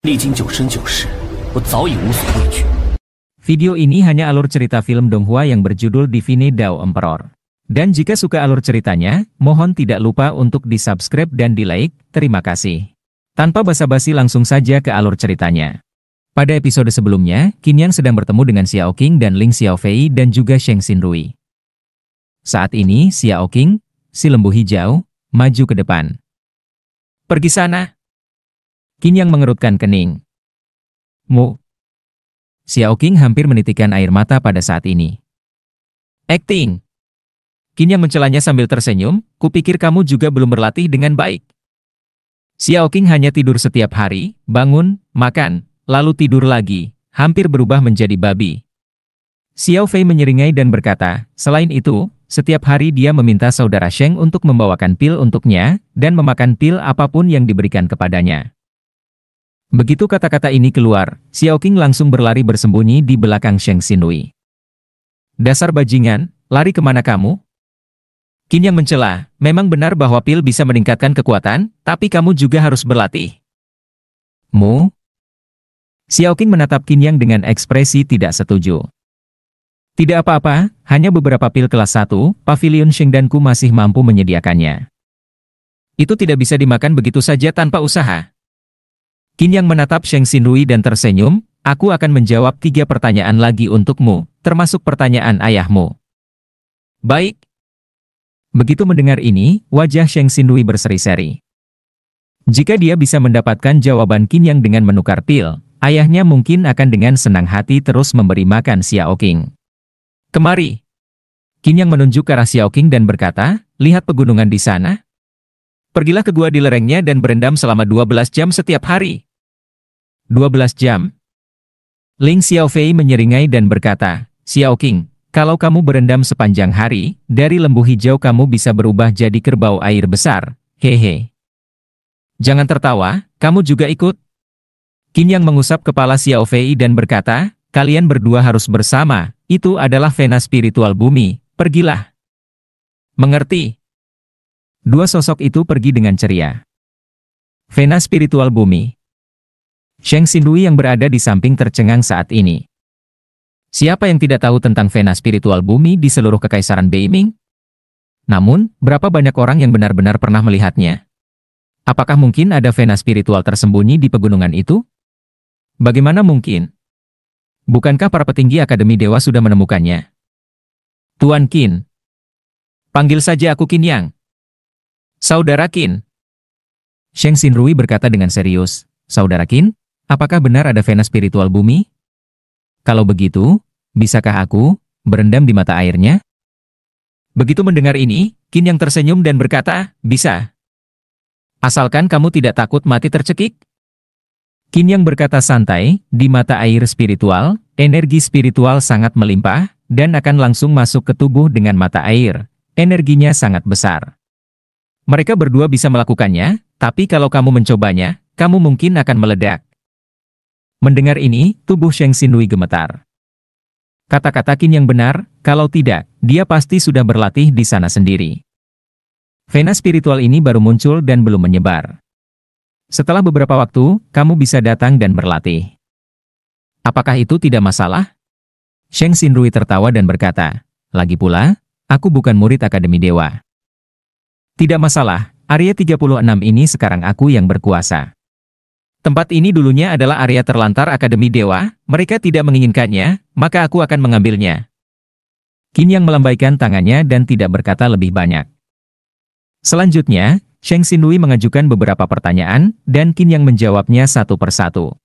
历经九生九世，我早已无所畏惧。 Video ini hanya alur cerita film Donghua yang berjudul Divine Dao Emperor. Dan jika suka alur ceritanya, mohon tidak lupa untuk di-subscribe dan di-like, terima kasih. Tanpa basa-basi langsung saja ke alur ceritanya. Pada episode sebelumnya, Qin Yang sedang bertemu dengan Xiao Qing dan Ling Xiaofei dan juga Sheng Xinrui. Saat ini, Xiao Qing, si lembu hijau, maju ke depan. Pergi sana. Qin Yang mengerutkan kening. Mu. Xiao Qing hampir menitikkan air mata pada saat ini. Acting. Qin Yang mencelanya sambil tersenyum, kupikir kamu juga belum berlatih dengan baik. Xiao Qing hanya tidur setiap hari, bangun, makan, lalu tidur lagi, hampir berubah menjadi babi. Xiao Fei menyeringai dan berkata, selain itu, setiap hari dia meminta saudara Sheng untuk membawakan pil untuknya, dan memakan pil apapun yang diberikan kepadanya. Begitu kata-kata ini keluar, Xiao Qing langsung berlari bersembunyi di belakang Sheng Xinrui. Dasar bajingan, lari kemana kamu? Qin Yang mencela, memang benar bahwa pil bisa meningkatkan kekuatan, tapi kamu juga harus berlatih. Mu? Xiao Qing menatap Qin Yang dengan ekspresi tidak setuju. Tidak apa-apa, hanya beberapa pil kelas 1, Pavilion Sheng dan Ku masih mampu menyediakannya. Itu tidak bisa dimakan begitu saja tanpa usaha. Qin Yang menatap Sheng Xinrui dan tersenyum, aku akan menjawab 3 pertanyaan lagi untukmu, termasuk pertanyaan ayahmu. Baik. Begitu mendengar ini, wajah Sheng Xinrui berseri-seri. Jika dia bisa mendapatkan jawaban Qin Yang dengan menukar pil, ayahnya mungkin akan dengan senang hati terus memberi makan Xiao Qing. Kemari. Qin Yang menunjuk ke arah Xiao Qing dan berkata, lihat pegunungan di sana. Pergilah ke gua di lerengnya dan berendam selama 12 jam setiap hari. 12 jam. Ling Xiaofei menyeringai dan berkata, Xiao Qing, kalau kamu berendam sepanjang hari, dari lembu hijau kamu bisa berubah jadi kerbau air besar, hehe. Jangan tertawa, kamu juga ikut. Qin Yang mengusap kepala Xiaofei dan berkata, kalian berdua harus bersama, itu adalah vena spiritual bumi, pergilah. Mengerti? Dua sosok itu pergi dengan ceria. Vena spiritual bumi. Sheng Xinrui yang berada di samping tercengang saat ini. Siapa yang tidak tahu tentang vena spiritual bumi di seluruh kekaisaran Beiming? Namun, berapa banyak orang yang benar-benar pernah melihatnya? Apakah mungkin ada vena spiritual tersembunyi di pegunungan itu? Bagaimana mungkin? Bukankah para petinggi Akademi Dewa sudah menemukannya? Tuan Qin. Panggil saja aku Qin Yang. Saudara Qin. Sheng Xinrui berkata dengan serius, Saudara Qin, apakah benar ada vena spiritual bumi? Kalau begitu, bisakah aku berendam di mata airnya? Begitu mendengar ini, Qin Yang tersenyum dan berkata, bisa. Asalkan kamu tidak takut mati tercekik. Qin Yang berkata santai, di mata air spiritual, energi spiritual sangat melimpah, dan akan langsung masuk ke tubuh dengan mata air. Energinya sangat besar. Mereka berdua bisa melakukannya, tapi kalau kamu mencobanya, kamu mungkin akan meledak. Mendengar ini, tubuh Sheng Xinrui gemetar. Kata-kata Qin Yang benar, kalau tidak, dia pasti sudah berlatih di sana sendiri. Vena spiritual ini baru muncul dan belum menyebar. Setelah beberapa waktu, kamu bisa datang dan berlatih. Apakah itu tidak masalah? Sheng Xinrui tertawa dan berkata, lagi pula, aku bukan murid Akademi Dewa. Tidak masalah, area 36 ini sekarang aku yang berkuasa. Tempat ini dulunya adalah area terlantar Akademi Dewa, mereka tidak menginginkannya, maka aku akan mengambilnya. Qin Yang melambaikan tangannya dan tidak berkata lebih banyak. Selanjutnya, Sheng Xinrui mengajukan beberapa pertanyaan, dan Qin Yang menjawabnya satu persatu.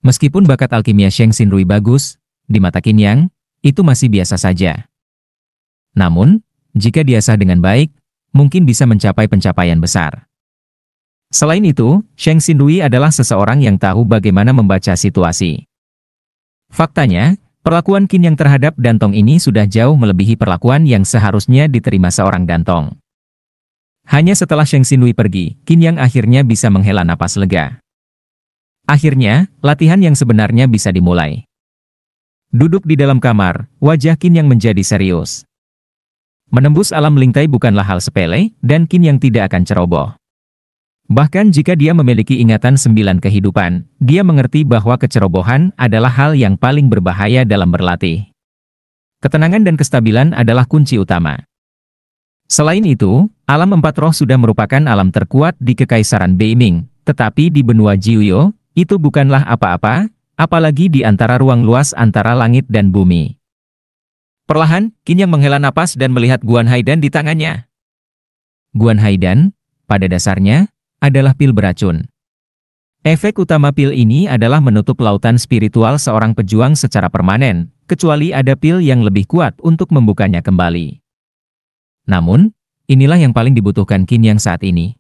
Meskipun bakat alkimia Sheng Xinrui bagus, di mata Qin Yang, itu masih biasa saja. Namun, jika diasah dengan baik, mungkin bisa mencapai pencapaian besar. Selain itu, Sheng Xinrui adalah seseorang yang tahu bagaimana membaca situasi. Faktanya, perlakuan Qin Yang terhadap Dantong ini sudah jauh melebihi perlakuan yang seharusnya diterima seorang Dantong. Hanya setelah Sheng Xinrui pergi, Qin Yang akhirnya bisa menghela napas lega. Akhirnya, latihan yang sebenarnya bisa dimulai. Duduk di dalam kamar, wajah Qin Yang menjadi serius. Menembus alam lingtai bukanlah hal sepele, dan Qin Yang tidak akan ceroboh. Bahkan jika dia memiliki ingatan 9 kehidupan, dia mengerti bahwa kecerobohan adalah hal yang paling berbahaya dalam berlatih. Ketenangan dan kestabilan adalah kunci utama. Selain itu, alam empat roh sudah merupakan alam terkuat di Kekaisaran Beiming, tetapi di benua Jiuyo, itu bukanlah apa-apa, apalagi di antara ruang luas antara langit dan bumi. Perlahan, Qin Yang menghela napas dan melihat Guan Haidan di tangannya. Guan Haidan, pada dasarnya, adalah pil beracun. Efek utama pil ini adalah menutup lautan spiritual seorang pejuang secara permanen, kecuali ada pil yang lebih kuat untuk membukanya kembali. Namun, inilah yang paling dibutuhkan Qin Yang saat ini.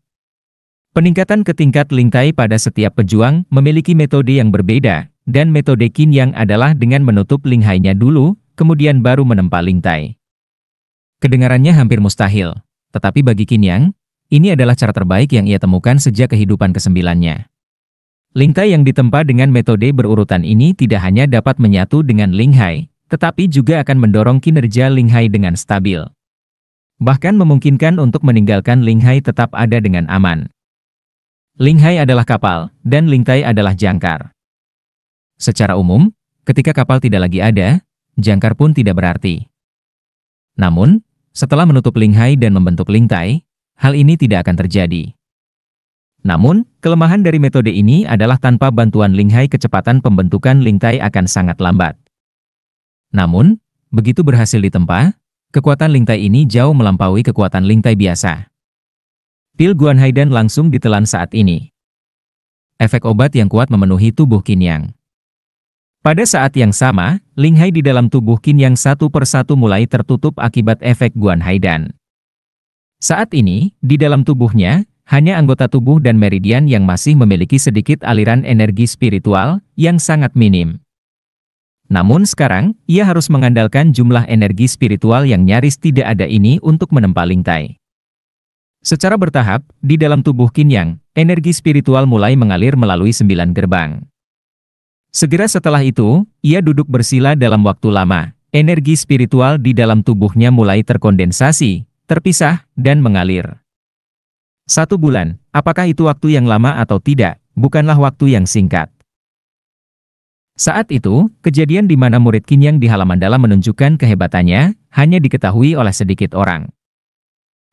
Peningkatan ke tingkat lingtai pada setiap pejuang memiliki metode yang berbeda, dan metode Qin Yang adalah dengan menutup linghainya dulu, kemudian baru menempa lingtai. Kedengarannya hampir mustahil, tetapi bagi Qin Yang, ini adalah cara terbaik yang ia temukan sejak kehidupan ke-9-nya. Lingtai yang ditempa dengan metode berurutan ini tidak hanya dapat menyatu dengan linghai, tetapi juga akan mendorong kinerja linghai dengan stabil. Bahkan memungkinkan untuk meninggalkan linghai tetap ada dengan aman. Linghai adalah kapal, dan lingtai adalah jangkar. Secara umum, ketika kapal tidak lagi ada, jangkar pun tidak berarti. Namun, setelah menutup linghai dan membentuk lingtai, hal ini tidak akan terjadi. Namun, kelemahan dari metode ini adalah tanpa bantuan linghai kecepatan pembentukan lingtai akan sangat lambat. Namun, begitu berhasil ditempa, kekuatan lingtai ini jauh melampaui kekuatan lingtai biasa. Pil Guan Haidan langsung ditelan saat ini. Efek obat yang kuat memenuhi tubuh Qin Yang. Pada saat yang sama, linghai di dalam tubuh Qin Yang satu persatu mulai tertutup akibat efek Guan Haidan. Saat ini, di dalam tubuhnya, hanya anggota tubuh dan meridian yang masih memiliki sedikit aliran energi spiritual yang sangat minim. Namun sekarang, ia harus mengandalkan jumlah energi spiritual yang nyaris tidak ada ini untuk menempa lingtai. Secara bertahap, di dalam tubuh Qin Yang, energi spiritual mulai mengalir melalui 9 gerbang. Segera setelah itu, ia duduk bersila dalam waktu lama. Energi spiritual di dalam tubuhnya mulai terkondensasi, terpisah, dan mengalir. 1 bulan, apakah itu waktu yang lama atau tidak, bukanlah waktu yang singkat. Saat itu, kejadian di mana murid Qin Yang di halaman dalam menunjukkan kehebatannya, hanya diketahui oleh sedikit orang.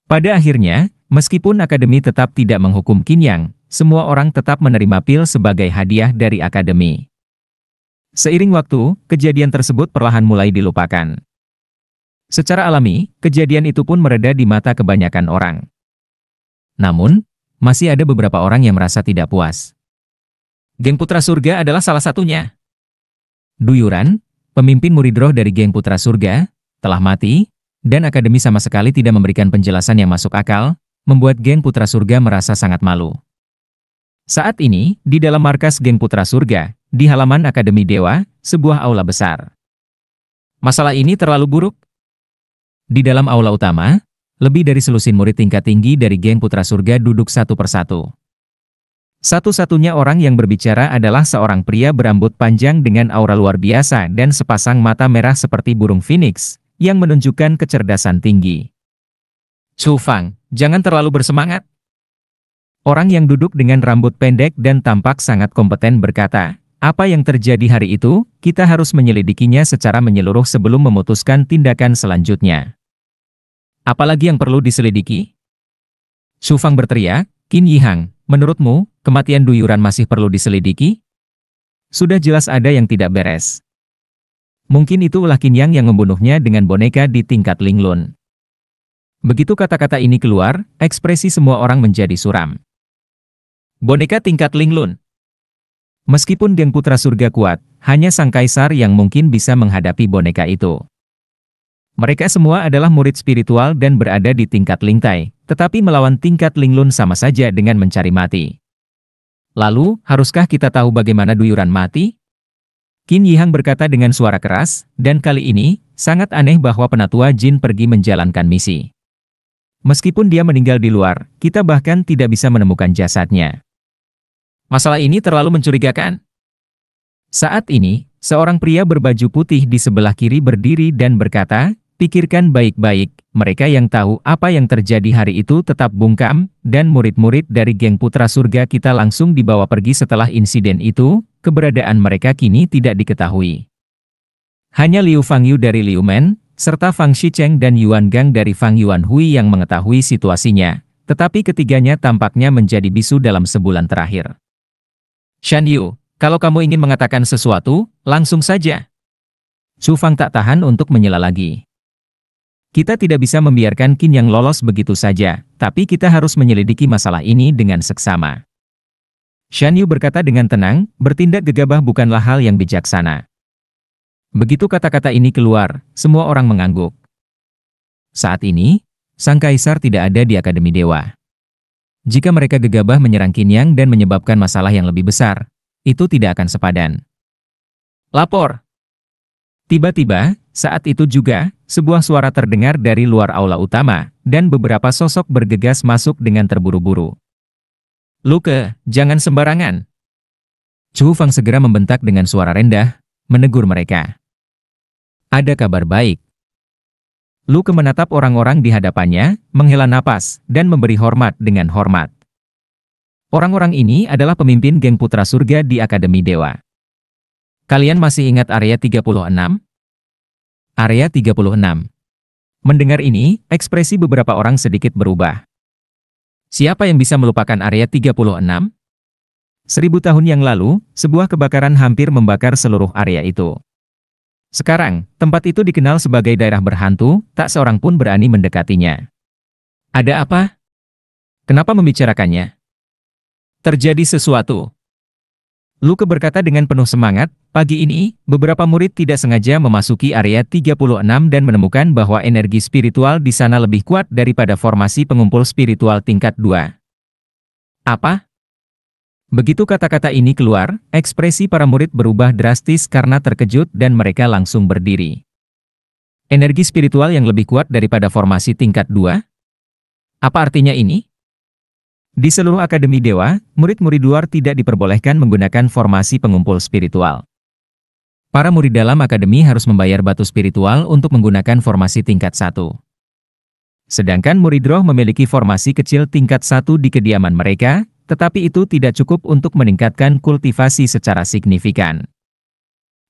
Pada akhirnya, meskipun akademi tetap tidak menghukum Qin Yang, semua orang tetap menerima pil sebagai hadiah dari akademi. Seiring waktu, kejadian tersebut perlahan mulai dilupakan. Secara alami, kejadian itu pun mereda di mata kebanyakan orang. Namun, masih ada beberapa orang yang merasa tidak puas. Geng Putra Surga adalah salah satunya. Du Yuran, pemimpin murid roh dari geng Putra Surga, telah mati, dan akademi sama sekali tidak memberikan penjelasan yang masuk akal, membuat geng Putra Surga merasa sangat malu. Saat ini, di dalam markas geng Putra Surga, di halaman Akademi Dewa, sebuah aula besar. Masalah ini terlalu buruk. Di dalam aula utama, lebih dari selusin murid tingkat tinggi dari geng Putra Surga duduk satu persatu. Satu-satunya orang yang berbicara adalah seorang pria berambut panjang dengan aura luar biasa dan sepasang mata merah seperti burung phoenix, yang menunjukkan kecerdasan tinggi. Chu Fang, jangan terlalu bersemangat. Orang yang duduk dengan rambut pendek dan tampak sangat kompeten berkata, apa yang terjadi hari itu, kita harus menyelidikinya secara menyeluruh sebelum memutuskan tindakan selanjutnya. Apalagi yang perlu diselidiki? Chu Fang berteriak, Qin Yihang, menurutmu, kematian Du Yuran masih perlu diselidiki? Sudah jelas ada yang tidak beres. Mungkin itu ulah Qin Yang yang membunuhnya dengan boneka di tingkat Linglun. Begitu kata-kata ini keluar, ekspresi semua orang menjadi suram. Boneka tingkat Linglun. Meskipun geng Putra Surga kuat, hanya sang kaisar yang mungkin bisa menghadapi boneka itu. Mereka semua adalah murid spiritual dan berada di tingkat lingtai, tetapi melawan tingkat Linglun sama saja dengan mencari mati. Lalu, haruskah kita tahu bagaimana Du Yuran mati? Qin Yihang berkata dengan suara keras, dan kali ini, sangat aneh bahwa penatua Jin pergi menjalankan misi. Meskipun dia meninggal di luar, kita bahkan tidak bisa menemukan jasadnya. Masalah ini terlalu mencurigakan. Saat ini, seorang pria berbaju putih di sebelah kiri berdiri dan berkata, pikirkan baik-baik, mereka yang tahu apa yang terjadi hari itu tetap bungkam, dan murid-murid dari geng Putra Surga kita langsung dibawa pergi setelah insiden itu, keberadaan mereka kini tidak diketahui. Hanya Liu Fangyu dari Liu Men, serta Fang Shicheng dan Yuan Gang dari Fang Yuanhui yang mengetahui situasinya, tetapi ketiganya tampaknya menjadi bisu dalam sebulan terakhir. Shan Yu, kalau kamu ingin mengatakan sesuatu, langsung saja. Su Fang tak tahan untuk menyela lagi. Kita tidak bisa membiarkan Qin yang lolos begitu saja, tapi kita harus menyelidiki masalah ini dengan seksama. Shan Yu berkata dengan tenang, bertindak gegabah bukanlah hal yang bijaksana. Begitu kata-kata ini keluar, semua orang mengangguk. Saat ini, Sang Kaisar tidak ada di Akademi Dewa. Jika mereka gegabah menyerang Qin Yang dan menyebabkan masalah yang lebih besar, itu tidak akan sepadan. Lapor! Tiba-tiba, saat itu juga, sebuah suara terdengar dari luar aula utama, dan beberapa sosok bergegas masuk dengan terburu-buru. Luke, jangan sembarangan! Chu Fang segera membentak dengan suara rendah, menegur mereka. Ada kabar baik. Luke menatap orang-orang di hadapannya, menghela napas, dan memberi hormat dengan hormat. Orang-orang ini adalah pemimpin geng Putra Surga di Akademi Dewa. Kalian masih ingat area 36? Area 36. Mendengar ini, ekspresi beberapa orang sedikit berubah. Siapa yang bisa melupakan area 36? 1000 tahun yang lalu, sebuah kebakaran hampir membakar seluruh area itu. Sekarang, tempat itu dikenal sebagai daerah berhantu, tak seorang pun berani mendekatinya. Ada apa? Kenapa membicarakannya? Terjadi sesuatu. Luke berkata dengan penuh semangat, pagi ini, beberapa murid tidak sengaja memasuki area 36 dan menemukan bahwa energi spiritual di sana lebih kuat daripada formasi pengumpul spiritual tingkat 2. Apa? Begitu kata-kata ini keluar, ekspresi para murid berubah drastis karena terkejut dan mereka langsung berdiri. Energi spiritual yang lebih kuat daripada formasi tingkat 2? Apa artinya ini? Di seluruh Akademi Dewa, murid-murid luar tidak diperbolehkan menggunakan formasi pengumpul spiritual. Para murid dalam Akademi harus membayar batu spiritual untuk menggunakan formasi tingkat 1. Sedangkan murid roh memiliki formasi kecil tingkat 1 di kediaman mereka, tetapi itu tidak cukup untuk meningkatkan kultivasi secara signifikan.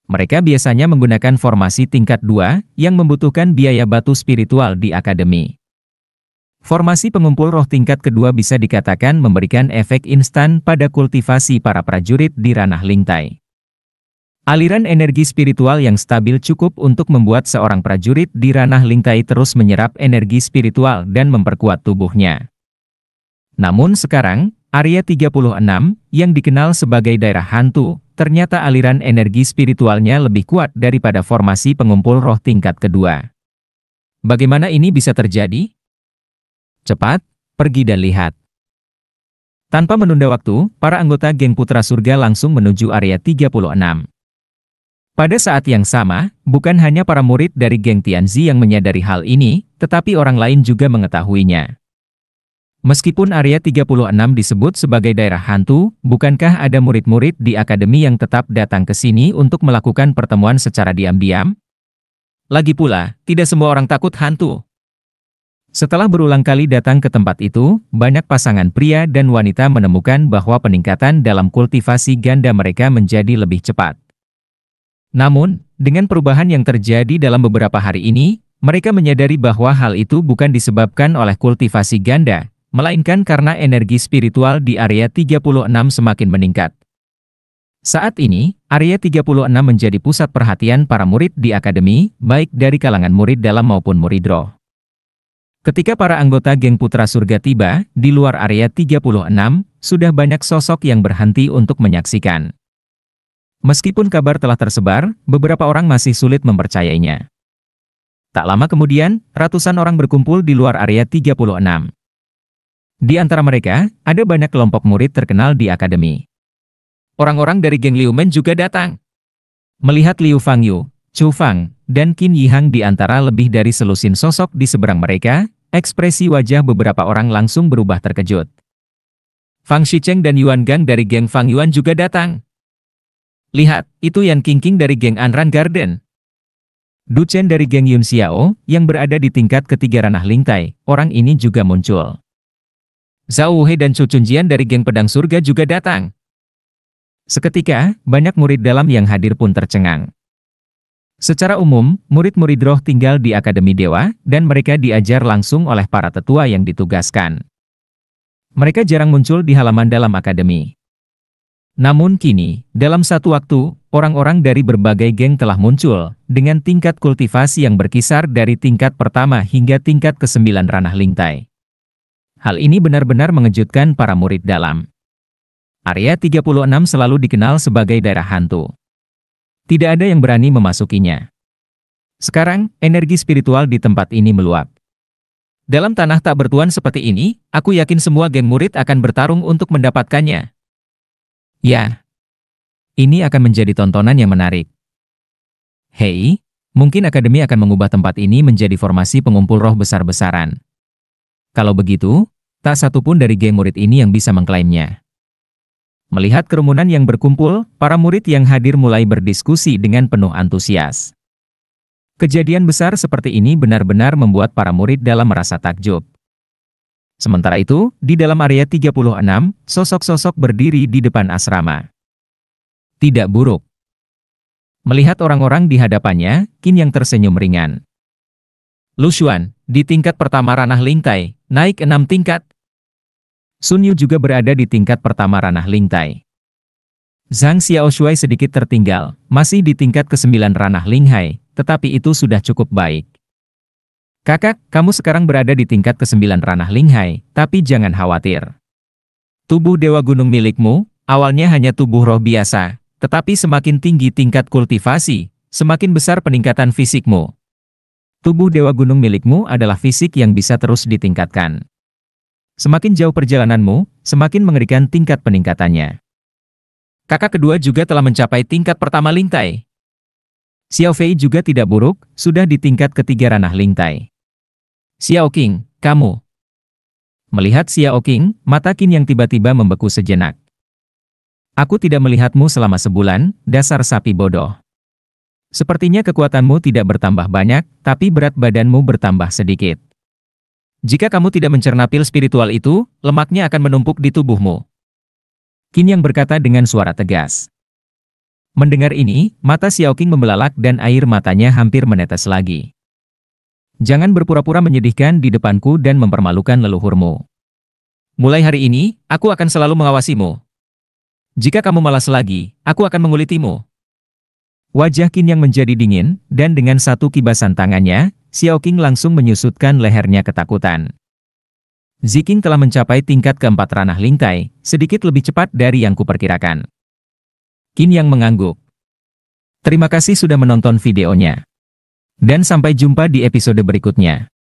Mereka biasanya menggunakan formasi tingkat 2 yang membutuhkan biaya batu spiritual di Akademi. Formasi pengumpul roh tingkat kedua bisa dikatakan memberikan efek instan pada kultivasi para prajurit di ranah Lingtai. Aliran energi spiritual yang stabil cukup untuk membuat seorang prajurit di ranah Lingtai terus menyerap energi spiritual dan memperkuat tubuhnya. Namun sekarang, area 36, yang dikenal sebagai daerah hantu, ternyata aliran energi spiritualnya lebih kuat daripada formasi pengumpul roh tingkat kedua. Bagaimana ini bisa terjadi? Cepat, pergi dan lihat. Tanpa menunda waktu, para anggota geng Putra Surga langsung menuju area 36. Pada saat yang sama, bukan hanya para murid dari geng Tianzi yang menyadari hal ini, tetapi orang lain juga mengetahuinya. Meskipun area 36 disebut sebagai daerah hantu, bukankah ada murid-murid di akademi yang tetap datang ke sini untuk melakukan pertemuan secara diam-diam? Lagi pula, tidak semua orang takut hantu. Setelah berulang kali datang ke tempat itu, banyak pasangan pria dan wanita menemukan bahwa peningkatan dalam kultivasi ganda mereka menjadi lebih cepat. Namun, dengan perubahan yang terjadi dalam beberapa hari ini, mereka menyadari bahwa hal itu bukan disebabkan oleh kultivasi ganda, melainkan karena energi spiritual di area 36 semakin meningkat. Saat ini, area 36 menjadi pusat perhatian para murid di akademi, baik dari kalangan murid dalam maupun murid roh. Ketika para anggota geng Putra Surga tiba, di luar area 36, sudah banyak sosok yang berhenti untuk menyaksikan. Meskipun kabar telah tersebar, beberapa orang masih sulit mempercayainya. Tak lama kemudian, ratusan orang berkumpul di luar area 36. Di antara mereka, ada banyak kelompok murid terkenal di akademi. Orang-orang dari geng Liu Men juga datang. Melihat Liu Fangyu, Chu Fang, dan Qin Yihang di antara lebih dari selusin sosok di seberang mereka, ekspresi wajah beberapa orang langsung berubah terkejut. Fang Shicheng dan Yuan Gang dari geng Fang Yuan juga datang. Lihat, itu Yan Qingqing dari geng Anran Garden. Du Chen dari geng Yun Xiao, yang berada di tingkat ketiga ranah Lingtai, orang ini juga muncul. Zhao Wuhe dan Chu Chunjian dari geng Pedang Surga juga datang. Seketika, banyak murid dalam yang hadir pun tercengang. Secara umum, murid-murid roh tinggal di Akademi Dewa, dan mereka diajar langsung oleh para tetua yang ditugaskan. Mereka jarang muncul di halaman dalam akademi. Namun kini, dalam satu waktu, orang-orang dari berbagai geng telah muncul, dengan tingkat kultivasi yang berkisar dari tingkat pertama hingga tingkat ke-9 ranah Lingtai. Hal ini benar-benar mengejutkan para murid dalam. Area 36 selalu dikenal sebagai daerah hantu. Tidak ada yang berani memasukinya. Sekarang, energi spiritual di tempat ini meluap. Dalam tanah tak bertuan seperti ini, aku yakin semua geng murid akan bertarung untuk mendapatkannya. Ya, ini akan menjadi tontonan yang menarik. Hei, mungkin akademi akan mengubah tempat ini menjadi formasi pengumpul roh besar-besaran. Kalau begitu, tak satupun dari geng murid ini yang bisa mengklaimnya. Melihat kerumunan yang berkumpul, para murid yang hadir mulai berdiskusi dengan penuh antusias. Kejadian besar seperti ini benar-benar membuat para murid dalam merasa takjub. Sementara itu, di dalam area 36, sosok-sosok berdiri di depan asrama. Tidak buruk. Melihat orang-orang di hadapannya, Qin yang tersenyum ringan. Lu Xuan, di tingkat pertama ranah Lingtai, naik 6 tingkat. Sun Yu juga berada di tingkat pertama ranah Lingtai. Zhang Xiaoshuai sedikit tertinggal, masih di tingkat ke-9 ranah Linghai, tetapi itu sudah cukup baik. Kakak, kamu sekarang berada di tingkat ke-9 ranah Linghai, tapi jangan khawatir. Tubuh Dewa Gunung milikmu, awalnya hanya tubuh roh biasa, tetapi semakin tinggi tingkat kultivasi, semakin besar peningkatan fisikmu. Tubuh Dewa Gunung milikmu adalah fisik yang bisa terus ditingkatkan. Semakin jauh perjalananmu, semakin mengerikan tingkat peningkatannya. Kakak kedua juga telah mencapai tingkat pertama Lingtai. Xiao Fei juga tidak buruk, sudah di tingkat ketiga ranah Lingtai. Xiao Qing, kamu. Melihat Xiao Qing, mata Qin yang tiba-tiba membeku sejenak. Aku tidak melihatmu selama sebulan, dasar sapi bodoh. Sepertinya kekuatanmu tidak bertambah banyak, tapi berat badanmu bertambah sedikit. Jika kamu tidak mencerna pil spiritual itu, lemaknya akan menumpuk di tubuhmu. Qin yang berkata dengan suara tegas. Mendengar ini, mata Xiao Qing membelalak dan air matanya hampir menetes lagi. Jangan berpura-pura menyedihkan di depanku dan mempermalukan leluhurmu. Mulai hari ini, aku akan selalu mengawasimu. Jika kamu malas lagi, aku akan mengulitimu. Wajah Qin yang menjadi dingin, dan dengan satu kibasan tangannya, Xiao Qing langsung menyusutkan lehernya ketakutan. Ziqing telah mencapai tingkat keempat ranah Lingtai, sedikit lebih cepat dari yang kuperkirakan. Qin yang mengangguk. Terima kasih sudah menonton videonya. Dan sampai jumpa di episode berikutnya.